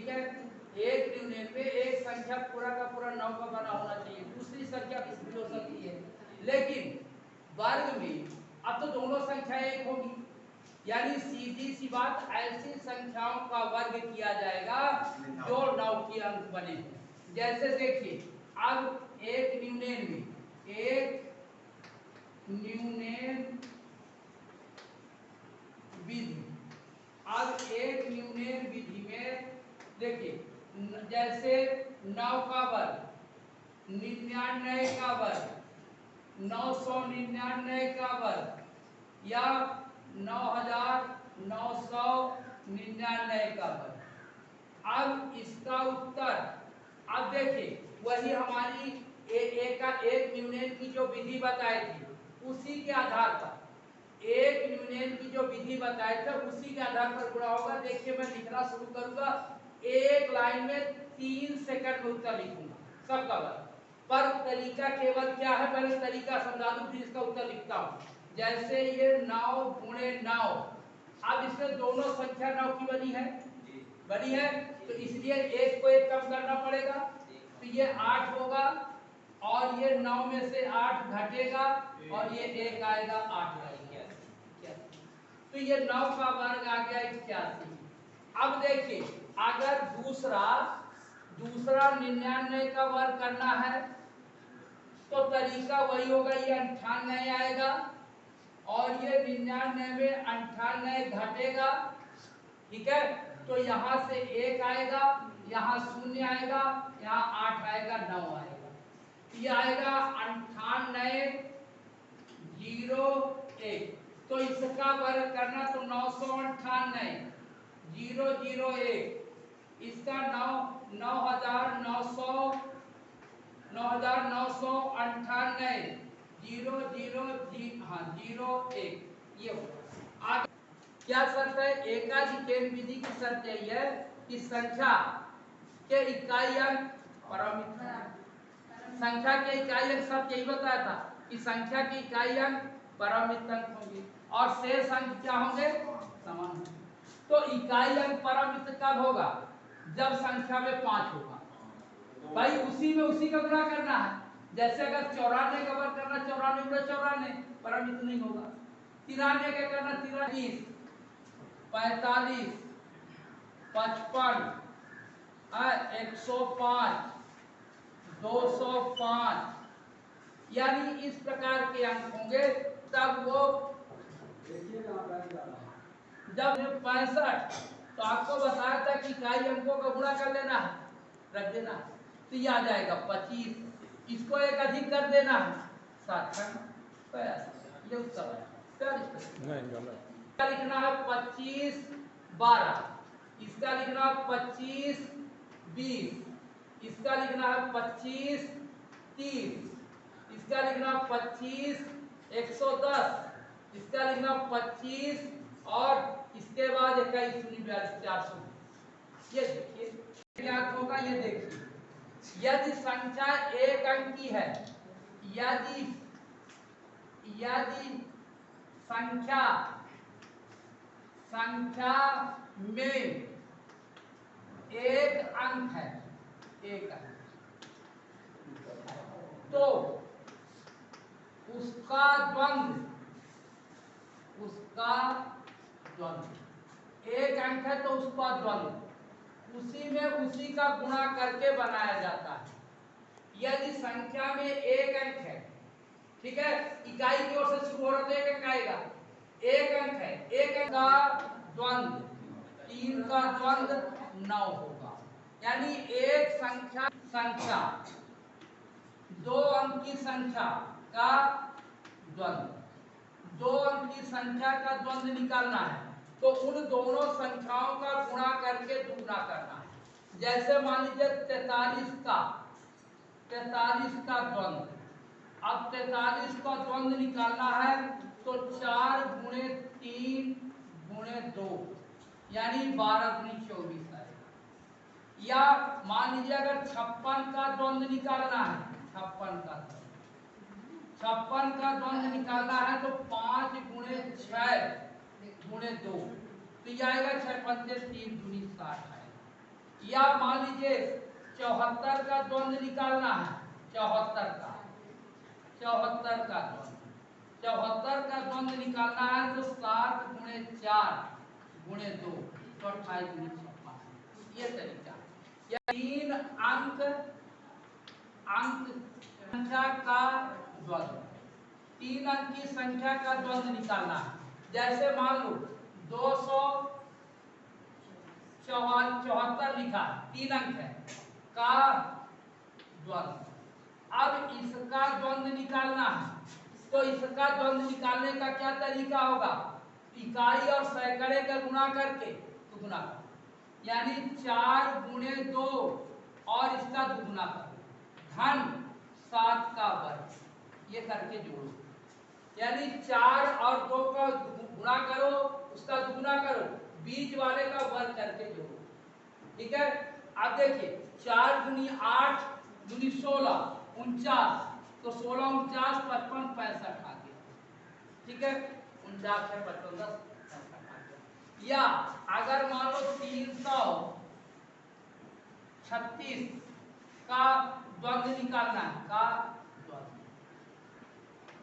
ठीक है। एक न्यूनन में एक संख्या पूरा का पूरा 9 का बना होना चाहिए, दूसरी संख्या किसी भी हो सकती है, लेकिन वर्ग में अब तो दोनों संख्या एक होगी, यानी सीधी सी बात ऐसी संख्याओं का वर्ग किया जाएगा जो 9 के अंक बने। जैसे देखिए अब एक न्यूनन में एक न्यूनन विधि, अब एक न्यूनन विधि में देखिए जैसे 9 का वर्ग, 99 का वर्ग, 999 का वर्ग या 9999 का वर्ग। अब इसका उत्तर, अब देखिए वही हमारी एक न्यूनन की जो विधि बताई थी उसी के आधार पर, एक न्यूनन की जो विधि बताए थे उसी के आधार पर गुणा होगा। देखिए मैं लिखना शुरू करूंगा, एक लाइन में 3 सेकंड में उत्तर लिखूंगा सबका वर्ग, पर तरीका केवल क्या है, पहले तरीका समझा दूं फिर इसका उत्तर लिखता हूं। जैसे ये 9 गुणे 9, अब इसमें दोनों संख्या 9 की बनी है, बनी है, तो इसलिए एक को एक कम करना पड़ेगा, तो ये 8 होगा और ये 9 में से 8 घटेगा और ये 1 आएगा, 8 आएगा, तो ये 9 का वर्ग आ गया 81। अब देखिए अगर दूसरा 99 का वर्ग करना है तो तरीका वही होगा, ये 98 आएगा और ये 99 में 98 घटेगा, ठीक है, तो यहाँ से 1 आएगा, यहाँ 0 आएगा, यहाँ 8 आएगा, 9 आएगा, ये आएगा 98 0 1। तो इसका वर्ग करना तो 998 0 0 1, इसका 9998 0 0 0 1, ये होगा। क्या शर्त है, एकाधिकेन विधि की शर्त यही है कि संख्या के इकाई अंक परिमित है। संख्या के इकाई अंक सब यही बताया था कि संख्या के इकाई अंक परिमित अंक होंगे और शेष अंक क्या होंगे, समान होंगे। तो इकाई अंक परिमित कब होगा, जब संख्या में 5 होगा, भाई उसी में उसी का गुणा करना है। जैसे अगर 94 का वर्ग करना 94 गुणा 94, परिमित नहीं होगा। 93 का करना 93, 45 55 105 205, यानी इस प्रकार के अंक होंगे। तब वो जब 65, तो आपको बताया था कि इकाई अंकों का गुणा कर लेना है, रख देना, तो ये आ जाएगा 25, इसको एक अधिक कर देना है 7, ये उत्तर है। इसका लिखना है 25 12, इसका लिखना है 25 20, इसका लिखना है 25 30, इसका लिखना 25 110, इसका लिखना 25 और इसके बाद 21 42 400। ये देखिए ज्ञात होगा, ये देखिए यदि संख्या एक अंकी है, यदि संख्या में एक अंक है, एक अंक, तो उसका द्वंद्व, एक अंक है तो उसका द्वंद्व उसी में उसी का गुणा करके बनाया जाता है। यदि संख्या में एक अंक है, ठीक है, इकाई की ओर से शुरू हो रहा तो एक अंक आएगा, एक अंक है, एक अंक का द्वंद्व 3 का द्वंद्व 9 होगा, यानी एक संख्या 2 अंक की संख्या का द्वंद्व, 2 अंक की संख्या का द्वंद्व निकालना है तो उन दोनों संख्याओं का गुणा करके दुगना करना है। जैसे मान लीजिए 43 का द्वंद्व, अब 43 का द्वंद्व निकालना है तो 4 गुणे 3 गुणे 2, यानी 12 गुणे 24 आएगा। या मान लीजिए अगर 56 का द्वंद्व निकालना है, 56 का द्वंद्व निकालना है तो 5 गुणे 6 गुणे 2, तो ये आएगा 6 पंजे 3 दूनी 60 आएगा। या मान लीजिए 74 का द्वंद्व निकालना है, 74 का द्वंद्व, 74 का द्वंद्व निकालना है तो 7 गुणे 4 गुणे 2 तो 28 गुणे 56। ये तरीका या 3 अंक संख्या का द्वंद्व, 3 अंक की संख्या का द्वंद्व निकालना है। जैसे मान लो 274 लिखा, 3 अंक है का द्वंद्व। अब इसका द्वंद्व निकालना है तो इसका द्वंद्व निकालने का क्या तरीका होगा, इकाई और सैकड़े का गुणा करके दुगुना कर, यानी 4 गुणे 2 और इसका दुगुना कर धन 7 का वर्ग, ये करके जोड़ो, यानी 4 और 2 का गुणा करो, उसका दुगुना करो, बीच वाले का वर्ग करके जोड़ो। ठीक है। अब देखिए 4 गुनी 8 गुनी 16 49, तो 16 49 55 65 आ गया। ठीक है, 49 है 55 10 65 आ गया। या अगर मान लो 336 का द्वंद्व निकालना है, का द्वंद्व,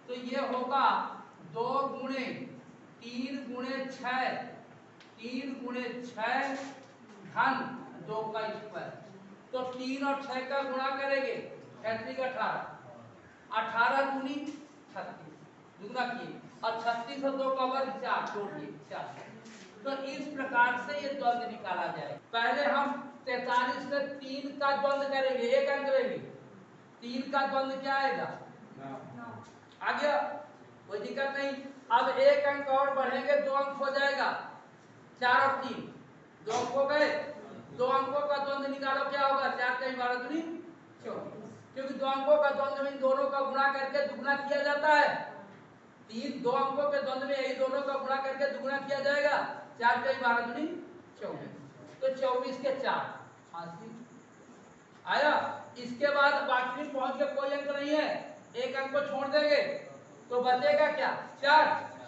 तो ये होगा 2 गुणे 3 गुणे 6 3 गुणे 6 धन 2 का स्क्वायर, तो 3 और 6 का गुणा करेंगे 36 18, 18 दूनी 36 दुगना किए, और 36 और 2 का वर्ग 4 जोड़ दिए 4। तो इस प्रकार से ये द्वंद्व निकाला जाए। पहले हम 43 से 3 का द्वंद्व करेंगे, एक अंक रहेंगे, 3 का द्वंद्व क्या आएगा 9 आ गया, कोई दिक्कत नहीं। अब एक अंक और बढ़ेंगे, 2 अंक हो जाएगा, 4 और 3 2 अंक हो गए, 2 अंकों का द्वंद्व निकालो, क्या होगा 4 का 12 दूनी 24, क्योंकि 2 अंकों का द्वंद्व में इन दोनों का गुणा करके दुगुना किया जाता है। 2 अंकों के द्वंद्व में यही दोनों का गुणा करके दुगुना किया जाएगा, 4 का 12 दूनी 24, तो 24 के 4 आया। इसके बाद बाकी में पहुंच के कोई अंक नहीं है, एक अंक को छोड़ देंगे तो बचेगा क्या 4,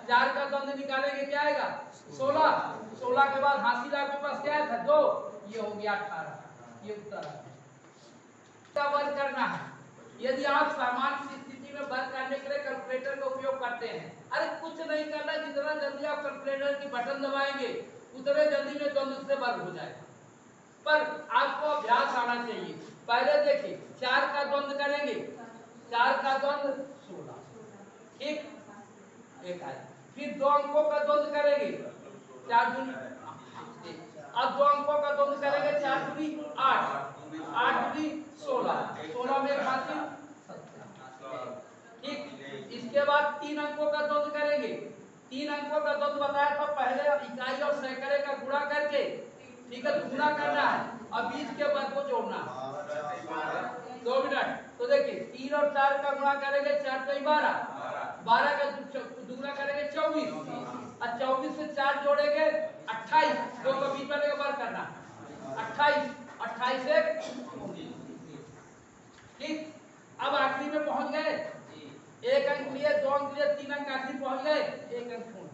4 का द्वंद्व निकालेंगे क्या आएगा 16, 16 के बाद हासिल आपके पास क्या था 2, ये हो गया 18, ये उत्तर का वर्ग करना है। यदि आप सामान्य स्थिति में वर्ग करने के लिए कैलकुलेटर का उपयोग करते हैं, अरे कुछ नहीं करना, जितना जल्दी आप कैलकुलेटर की बटन दबाएंगे उतने जल्दी में द्वंद्व से वर्ग हो जाएगा। पर आपको अभ्यास आना चाहिए। पहले देखिए 4 का द्वंद्व करेंगे, 4 का द्वंद्व 16, ठीक एक आया, फिर 2 अंकों का द्वंद्व करेंगे 4 दूनी, अब 2 अंकों का द्वंद्व करेंगे 4 दूनी 8, 8 दूनी 16, 16 में हासिल 17, ठीक। इसके बाद 3 अंकों का द्वंद्व करेंगे, 3 अंकों का द्वंद्व बताया था पहले इकाई और सैकड़े का गुणा करके, ठीक है, दुगुना करना है और बीच के वर्ग को जोड़ना है। 2 मिनट, तो देखिए 3 और 4 का गुणा करेंगे 4 का 12, 12 का दुगुना करेंगे 24, और 24 से 4 जोड़ेंगे 28, 2 का बीच वाले का वर्ग करना 28, 28 से ठीक। अब आखिरी में पहुंच गए, एक अंक लिए 2 अंक लिए 3 अंक आखिरी पहुंच गए, एक अंक छोड़,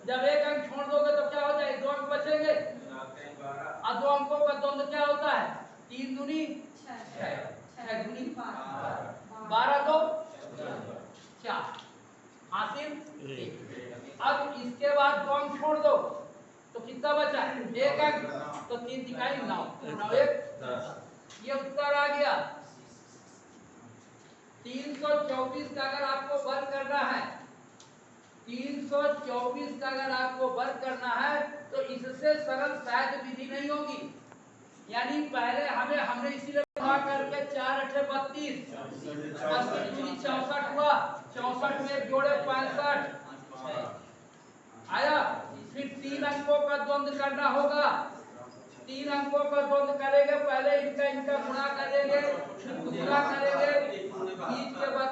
जब एक अंक छोड़ दोगे तो क्या हो जाएगा 2 अंक बचेंगे, और 2 अंकों का द्वंद्व क्या होता है 3 दूनी 6, 6 दूनी 12 2 4 हासिल 1। अब इसके बाद 2 अंक छोड़ दो तो कितना बचा एक अंक, तो 3 दिखाई 9, 9 1 10, ये उत्तर आ गया। 324 का अगर आपको वर्ग करना है, 324 का अगर आपको वर्ग करना है तो इससे सरल शायद विधि नहीं होगी। यानी पहले हमने इसीलिए गुणा करके 4 8 32, 64 हुआ, 64 में जोड़े 65 आया। फिर 3 अंकों का द्वंद्व करना होगा, 3 अंकों का द्वंद्व करेंगे, पहले इनका गुणा करेंगे, गुणा करेंगे, बीच के बाद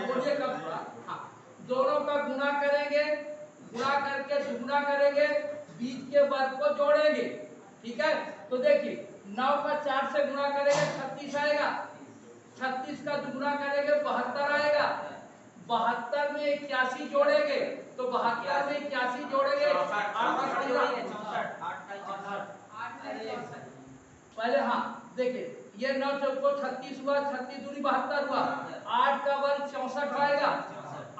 बोलिए कब, हाँ, दोनों का गुणा करेंगे, गुणा करके दुगुना करेंगे, बीच के वर्ग को जोड़ेंगे, ठीक है। तो देखिए 9 का 4 से गुणा करेंगे 36 आएगा, 36 का दुगुना करेंगे 72 आएगा, 72 में 81 जोड़ेंगे तो 72 में 81 जोड़ेंगे 68 पहले हाँ देखिए ये 9 चौको 36 हुआ, 36 दूनी 72 हुआ, 8 का वर्ग 64 आएगा,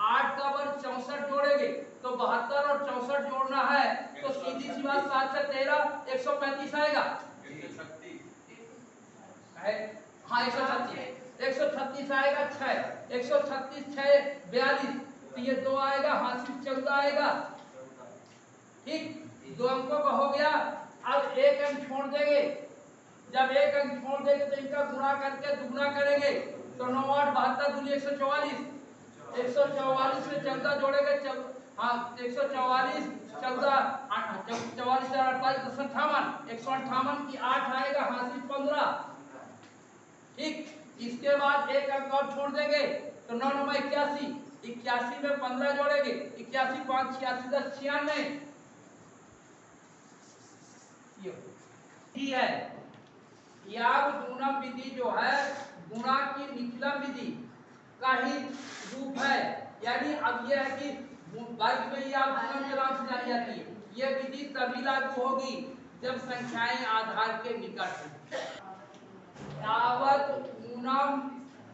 8 का वर्ग 64 जोड़ेंगे तो 72 और 64 जोड़ना है तो सीधी सी बात 7 से 13 135 आएगा। हाँ 136 आएगा 6 136 6 42 तो ये 2 आएगा, हासिल 14 आएगा। ठीक, 2 अंकों का हो गया। अब एक अंक छोड़ देंगे, जब एक अंक छोड़ देंगे तो इनका गुणा करके दुगना करेंगे तो 9 8 72 दूनी 144, 144 में 14 जोड़ेंगे हाँ 144 14 44 48 158 158 की 8 आएगा, हासिल 15। ठीक, इसके बाद एक अंक और छोड़ देंगे तो 9 9 81, 81 में 15 जोड़ेंगे 81 5 86 10 96 है। याग गुणम विधि जो है गुणा की निचलम विधि का ही रूप है, यानी अब यह है कि वर्ग में याग गुणम के नाम से जानी जाती है। यह विधि तभी लागू होगी जब संख्याएं आधार के निकट हो। तावत गुणम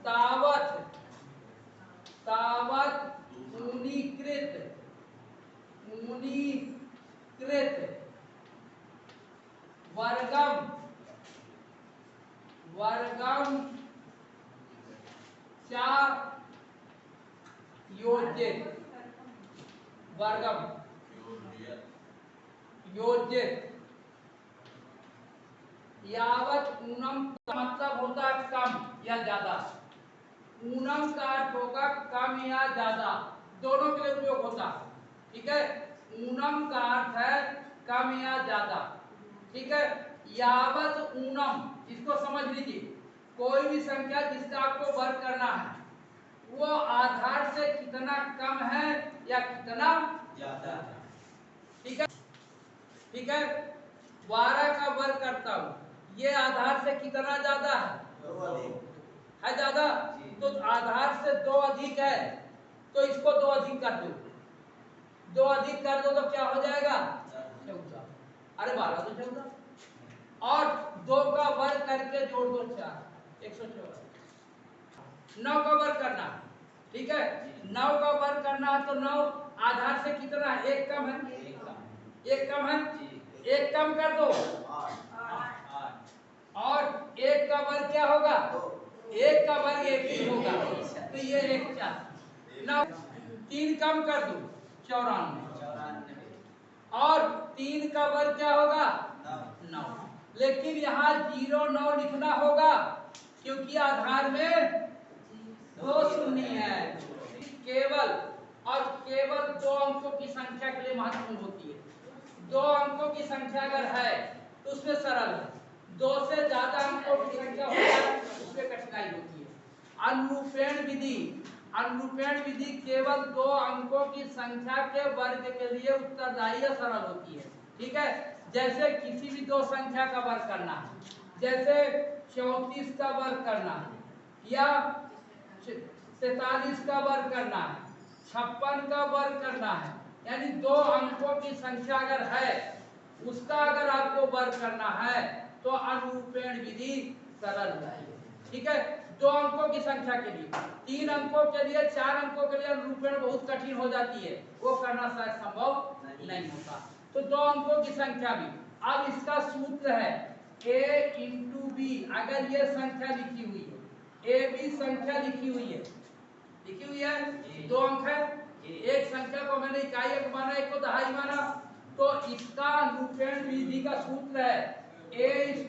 तावत तावत ऊनीकृत वर्गम वर्गम चा योजित वर्गम योजित यावत ऊनम का मतलब होता है कम या ज्यादा, ऊनम का अर्थ होगा कम या ज्यादा, दोनों के लिए उपयोग होता है। ठीक है, ऊनम का अर्थ है कम या ज्यादा। ठीक है, यावत ऊनम इसको समझ लीजिए, कोई भी संख्या जिसका आपको वर्ग करना है वो आधार से कितना कम है या कितना ज्यादा है। ठीक है, ठीक है, 12 का वर्ग करता हूं, ये आधार से कितना ज्यादा है ज्यादा, तो आधार से 2 अधिक है तो इसको 2 अधिक कर दो, 2 अधिक कर दो तो क्या हो जाएगा 14, अरे 12 तो 14, और 2 का वर्ग करके जोड़ दो 4 114। 9 का वर्ग करना, ठीक है, 9 का वर्ग करना है तो 9 आधार से कितना है, एक कम है, एक कम है, एक कम कर दो 8, और 1 का वर्ग क्या होगा, 1 का वर्ग 1 ही होगा तो ये 1 9 3 कम कर दो 94, और 3 का वर्ग क्या होगा 9, लेकिन यहाँ 0 9 लिखना होगा क्योंकि आधार में 2 शून्य है। केवल और केवल 2 अंकों की संख्या के लिए महत्वपूर्ण होती है। 2 अंकों की संख्या अगर है तो उसमें सरल है, 2 से ज्यादा अंकों की संख्या हो जाए उसमें कठिनाई होती है। अनुरूपेण विधि, अनुरूपेण विधि केवल 2 अंकों की संख्या के वर्ग के लिए उत्तरदायी या सरल होती है। ठीक है, जैसे किसी भी 2 संख्या का वर्ग करना है, जैसे 34 का वर्ग करना है या 43 का वर्ग करना है, 56 का वर्ग करना है, यानी 2 अंकों की संख्या अगर है उसका अगर आपको वर्ग करना है तो अनुरूपेण विधि सरल होती है। ठीक है, 2 अंकों की संख्या के लिए, 3 अंकों के लिए, 4 अंकों के लिए अनुरूपेण बहुत कठिन हो जाती है, वो करना शायद संभव नहीं होता। तो 2 अंकों की संख्या भी, अब इसका सूत्र है a इंटू बी। अगर ये संख्या लिखी हुई है, ए बी संख्या लिखी हुई है, 2 अंक है, एक संख्या को मैंने इकाई अंक माना, एक को दहाई माना, तो इसका अनुरूपेण विधि का सूत्र है a²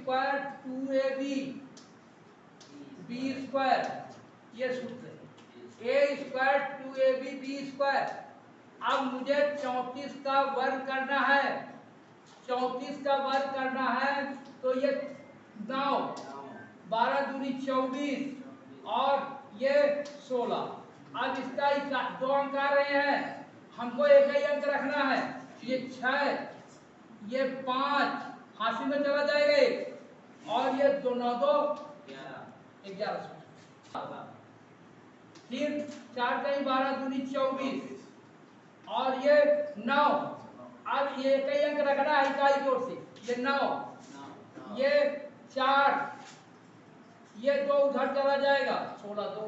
2ab b², ये सूत्र है a² 2ab b²। अब मुझे 34 का वर्ग करना है, 34 का वर्ग करना है तो ये 9 12 दूनी 24 और ये 16। अब इसका 2 अंक आ रहे हैं, हमको एक ही अंक रखना है, ये 6 ये 5 हासिल में चला जाएगा और ये 2 9 2 11 फिर 4 कहीं 12 दूनी 24 और ये 9। अब ये एक ही अंक रखना है इकाई की ओर से, ये 9 ये 4, ये 2 उधर चला जाएगा, 16 2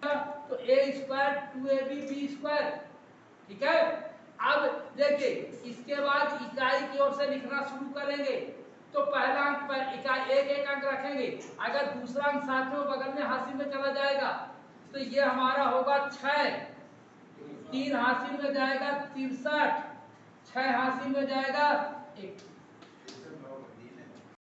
18, तो a² 2ab b², ठीक है। अब देखिए इसके बाद इकाई की ओर से लिखना शुरू करेंगे, तो पहला अंक पर इकाई एक अंक रखेंगे, अगर दूसरा अंक साथ में बगल में हासिल में चला जाएगा तो ये हमारा होगा 6, 3 हासिल में जाएगा 63, 6 हासिल में जाएगा 1।